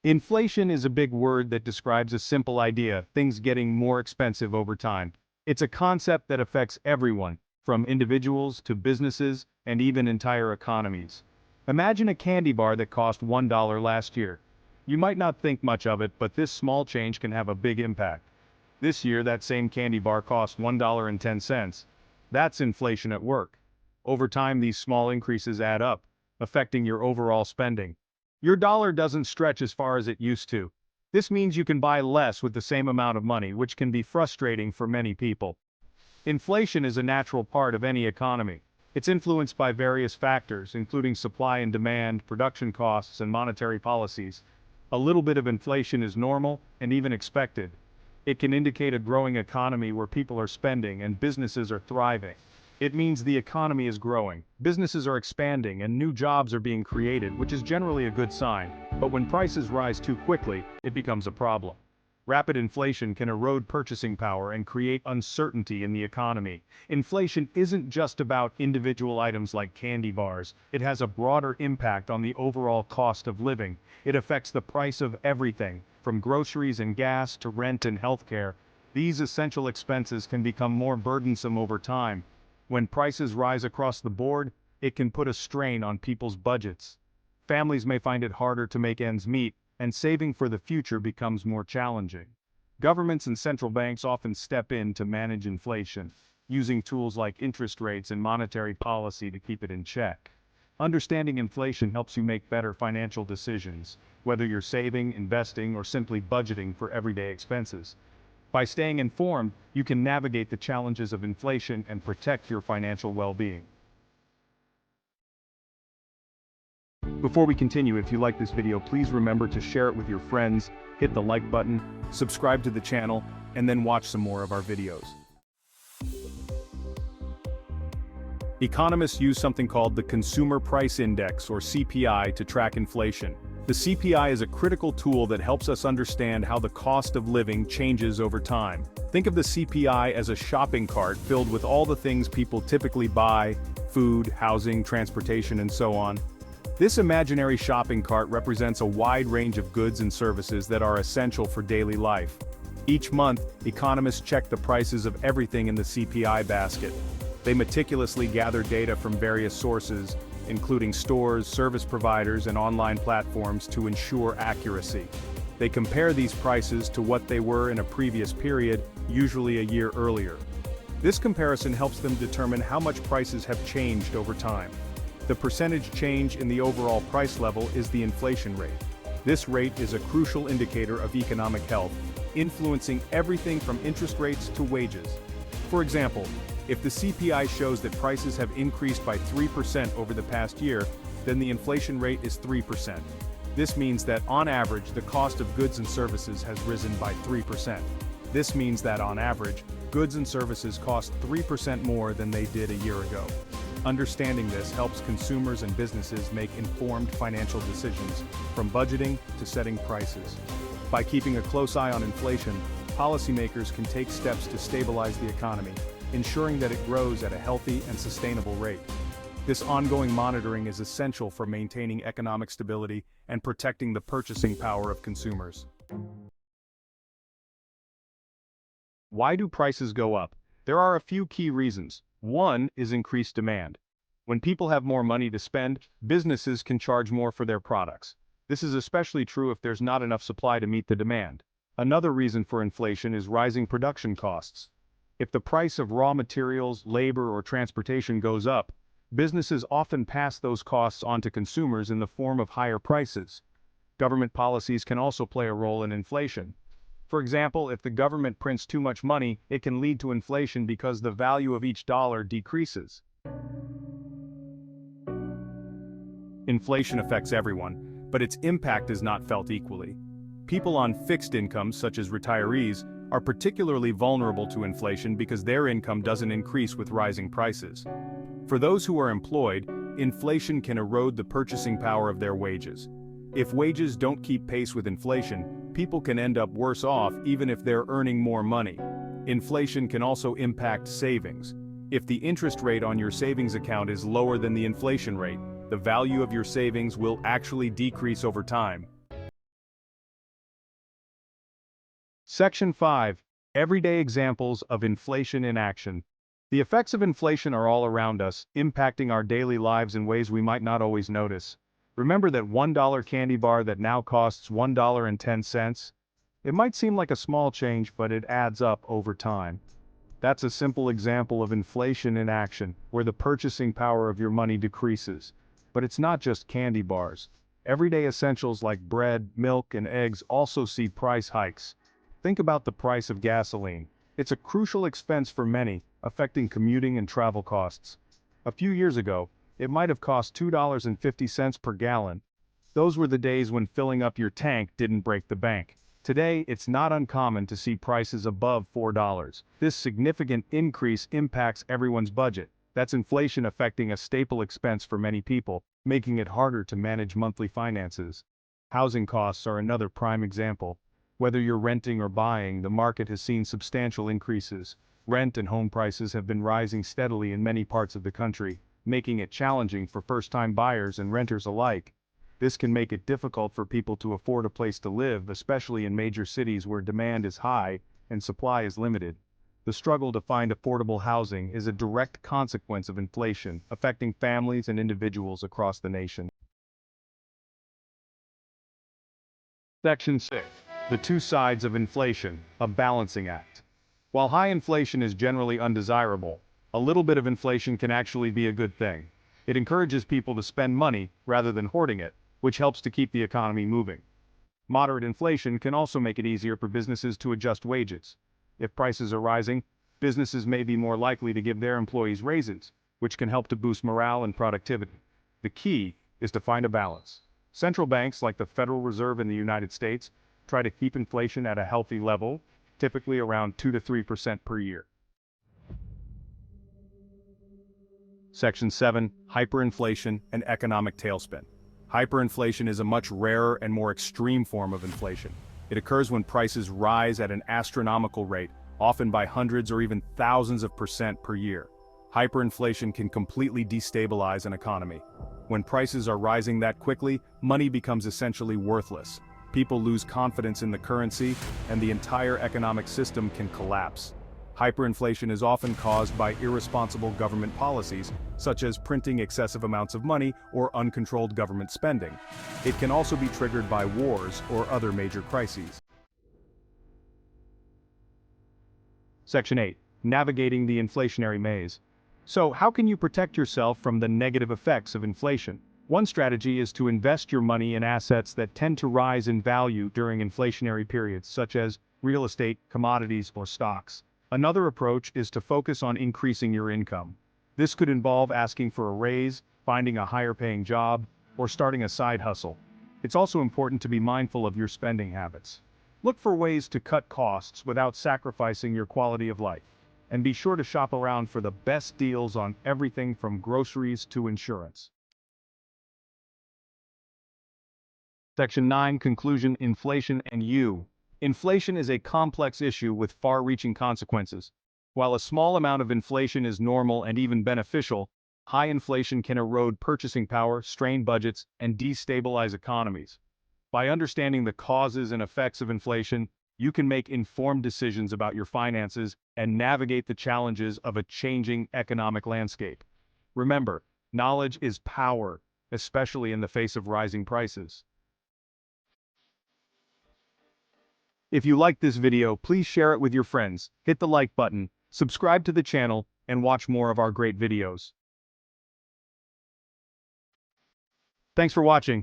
Inflation is a big word that describes a simple idea, things getting more expensive over time. It's a concept that affects everyone, from individuals to businesses and even entire economies. Imagine a candy bar that cost $1 last year. You might not think much of it, but this small change can have a big impact. This year, that same candy bar cost $1.10. That's inflation at work. Over time, these small increases add up, affecting your overall spending. Your dollar doesn't stretch as far as it used to. This means you can buy less with the same amount of money, which can be frustrating for many people. Inflation is a natural part of any economy. It's influenced by various factors, including supply and demand, production costs, and monetary policies. A little bit of inflation is normal and even expected. It can indicate a growing economy where people are spending and businesses are thriving. It means the economy is growing, businesses are expanding, and new jobs are being created, which is generally a good sign. But when prices rise too quickly, it becomes a problem. Rapid inflation can erode purchasing power and create uncertainty in the economy. Inflation isn't just about individual items like candy bars. It has a broader impact on the overall cost of living. It affects the price of everything, from groceries and gas to rent and healthcare. These essential expenses can become more burdensome over time. When prices rise across the board, it can put a strain on people's budgets. Families may find it harder to make ends meet, and saving for the future becomes more challenging. Governments and central banks often step in to manage inflation, using tools like interest rates and monetary policy to keep it in check. Understanding inflation helps you make better financial decisions, whether you're saving, investing, or simply budgeting for everyday expenses. By staying informed, you can navigate the challenges of inflation and protect your financial well-being. Before we continue, if you like this video, please remember to share it with your friends, hit the like button, subscribe to the channel, and then watch some more of our videos. Economists use something called the Consumer Price Index, or CPI, to track inflation. The CPI is a critical tool that helps us understand how the cost of living changes over time. Think of the CPI as a shopping cart filled with all the things people typically buy: food, housing, transportation, and so on. This imaginary shopping cart represents a wide range of goods and services that are essential for daily life. Each month, economists check the prices of everything in the CPI basket. They meticulously gather data from various sources, including stores, service providers, and online platforms, to ensure accuracy. They compare these prices to what they were in a previous period, usually a year earlier. This comparison helps them determine how much prices have changed over time. The percentage change in the overall price level is the inflation rate. This rate is a crucial indicator of economic health, influencing everything from interest rates to wages. For example, if the CPI shows that prices have increased by 3% over the past year, then the inflation rate is 3%. This means that, on average, the cost of goods and services has risen by 3%. This means that, on average, goods and services cost 3% more than they did a year ago. Understanding this helps consumers and businesses make informed financial decisions, from budgeting to setting prices. By keeping a close eye on inflation, policymakers can take steps to stabilize the economy, ensuring that it grows at a healthy and sustainable rate. This ongoing monitoring is essential for maintaining economic stability and protecting the purchasing power of consumers. Why do prices go up? There are a few key reasons. One is increased demand. When people have more money to spend, businesses can charge more for their products. This is especially true if there's not enough supply to meet the demand. Another reason for inflation is rising production costs. If the price of raw materials, labor, or transportation goes up, businesses often pass those costs on to consumers in the form of higher prices. Government policies can also play a role in inflation. For example, if the government prints too much money, it can lead to inflation because the value of each dollar decreases. Inflation affects everyone, but its impact is not felt equally. People on fixed incomes, such as retirees, are particularly vulnerable to inflation because their income doesn't increase with rising prices. For those who are employed, inflation can erode the purchasing power of their wages. If wages don't keep pace with inflation, people can end up worse off even if they're earning more money. Inflation can also impact savings. If the interest rate on your savings account is lower than the inflation rate, the value of your savings will actually decrease over time. Section 5. Everyday examples of inflation in action. The effects of inflation are all around us, impacting our daily lives in ways we might not always notice. Remember that $1 candy bar that now costs $1.10? It might seem like a small change, but it adds up over time. That's a simple example of inflation in action, where the purchasing power of your money decreases. But it's not just candy bars. Everyday essentials like bread, milk, and eggs also see price hikes. Think about the price of gasoline. It's a crucial expense for many, affecting commuting and travel costs. A few years ago, it might have cost $2.50 per gallon. Those were the days when filling up your tank didn't break the bank. Today, it's not uncommon to see prices above $4. This significant increase impacts everyone's budget. That's inflation affecting a staple expense for many people, making it harder to manage monthly finances. Housing costs are another prime example. Whether you're renting or buying, the market has seen substantial increases. Rent and home prices have been rising steadily in many parts of the country, making it challenging for first-time buyers and renters alike. This can make it difficult for people to afford a place to live, especially in major cities where demand is high and supply is limited. The struggle to find affordable housing is a direct consequence of inflation, affecting families and individuals across the nation. Section 6. The two sides of inflation, a balancing act. While high inflation is generally undesirable, a little bit of inflation can actually be a good thing. It encourages people to spend money rather than hoarding it, which helps to keep the economy moving. Moderate inflation can also make it easier for businesses to adjust wages. If prices are rising, businesses may be more likely to give their employees raises, which can help to boost morale and productivity. The key is to find a balance. Central banks like the Federal Reserve in the United States try to keep inflation at a healthy level, typically around 2 to 3% per year. Section 7. Hyperinflation and economic tailspin. Hyperinflation is a much rarer and more extreme form of inflation. It occurs when prices rise at an astronomical rate, often by hundreds or even thousands of percent per year. Hyperinflation can completely destabilize an economy. When prices are rising that quickly, money becomes essentially worthless. People lose confidence in the currency, and the entire economic system can collapse. Hyperinflation is often caused by irresponsible government policies, such as printing excessive amounts of money or uncontrolled government spending. It can also be triggered by wars or other major crises. Section 8. Navigating the inflationary maze. So, how can you protect yourself from the negative effects of inflation? One strategy is to invest your money in assets that tend to rise in value during inflationary periods, such as real estate, commodities, or stocks. Another approach is to focus on increasing your income. This could involve asking for a raise, finding a higher-paying job, or starting a side hustle. It's also important to be mindful of your spending habits. Look for ways to cut costs without sacrificing your quality of life. And be sure to shop around for the best deals on everything from groceries to insurance. Section 9. Conclusion. Inflation and you. Inflation is a complex issue with far-reaching consequences. While a small amount of inflation is normal and even beneficial, high inflation can erode purchasing power, strain budgets, and destabilize economies. By understanding the causes and effects of inflation, you can make informed decisions about your finances and navigate the challenges of a changing economic landscape. Remember, knowledge is power, especially in the face of rising prices. If you liked this video, please share it with your friends, hit the like button, subscribe to the channel, and watch more of our great videos. Thanks for watching.